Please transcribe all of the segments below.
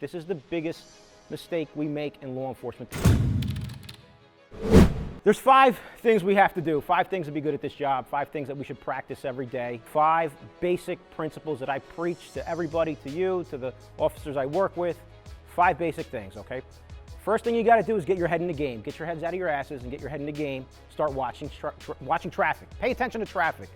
This is the biggest mistake we make in law enforcement. There's 5 things we have to do, 5 things to be good at this job, 5 things that we should practice every day, 5 basic principles that I preach to everybody, to you, to the officers I work with, 5 basic things, okay? First thing you gotta do is get your head in the game. Get your heads out of your asses and get your head in the game. Start watching traffic. Pay attention to traffic.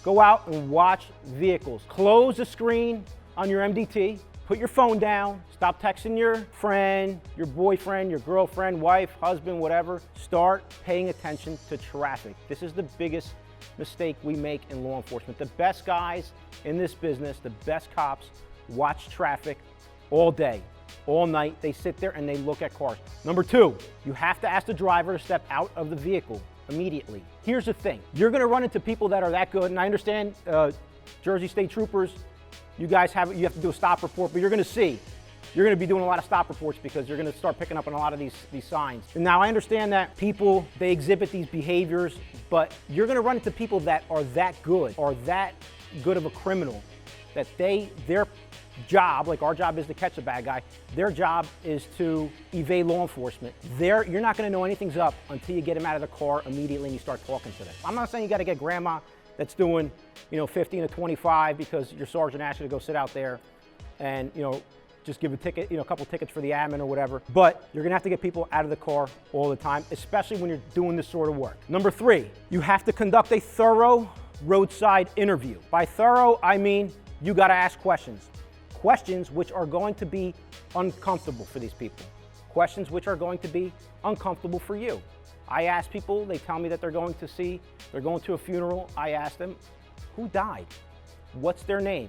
Go out and watch vehicles. Close the screen on your MDT. Put your phone down, stop texting your friend, your boyfriend, your girlfriend, wife, husband, whatever. Start paying attention to traffic. This is the biggest mistake we make in law enforcement. The best guys in this business, the best cops, watch traffic all day, all night. They sit there and they look at cars. Number 2, you have to ask the driver to step out of the vehicle immediately. Here's the thing, you're gonna run into people that are that good, and I understand Jersey State Troopers, you guys you have to do a stop report, but you're gonna be doing a lot of stop reports because you're gonna start picking up on a lot of these signs. And now I understand that people, they exhibit these behaviors, but you're gonna run into people that are that good of a criminal, that their job, like our job is to catch a bad guy, their job is to evade law enforcement. You're not gonna know anything's up until you get them out of the car immediately and you start talking to them. I'm not saying you gotta get grandma that's doing 15 to 25 because your sergeant asked you to go sit out there and just give a ticket, a couple tickets for the admin or whatever. But you're gonna have to get people out of the car all the time, especially when you're doing this sort of work. Number 3, you have to conduct a thorough roadside interview. By thorough, I mean you gotta ask questions. Questions which are going to be uncomfortable for these people. Questions which are going to be uncomfortable for you. I ask people, they tell me that they're going to a funeral. I ask them, who died? What's their name?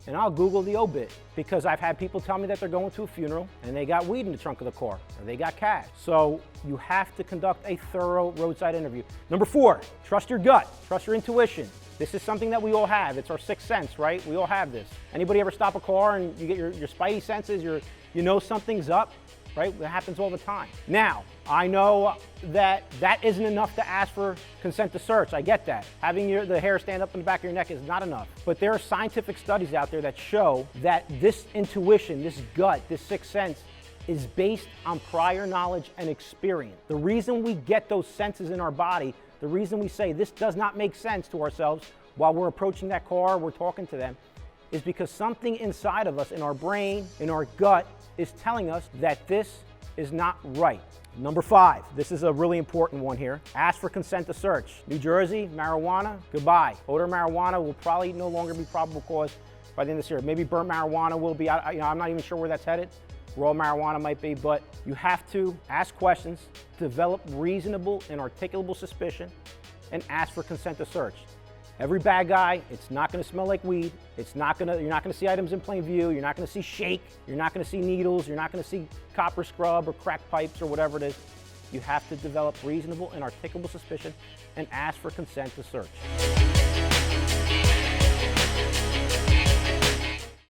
And I'll Google the obit because I've had people tell me that they're going to a funeral and they got weed in the trunk of the car or they got cash. So you have to conduct a thorough roadside interview. Number 4, trust your gut, trust your intuition. This is something that we all have. It's our 6th sense, right? We all have this. Anybody ever stop a car and you get your spidey senses, you know something's up, right? That happens all the time. Now, I know that isn't enough to ask for consent to search. I get that. Having the hair stand up in the back of your neck is not enough. But there are scientific studies out there that show that this intuition, this gut, this 6th sense is based on prior knowledge and experience. The reason we get those senses in our body, the reason we say this does not make sense to ourselves while we're approaching that car, we're talking to them, is because something inside of us, in our brain, in our gut, is telling us that this is not right. Number 5, this is a really important one here. Ask for consent to search. New Jersey, marijuana, goodbye. Odor marijuana will probably no longer be probable cause by the end of this year. Maybe burnt marijuana will be, I'm not even sure where that's headed. Raw marijuana might be, but you have to ask questions, develop reasonable and articulable suspicion, and ask for consent to search. Every bad guy, it's not gonna smell like weed. You're not gonna see items in plain view. You're not gonna see shake. You're not gonna see needles. You're not gonna see copper scrub or crack pipes or whatever it is. You have to develop reasonable and articulable suspicion and ask for consent to search.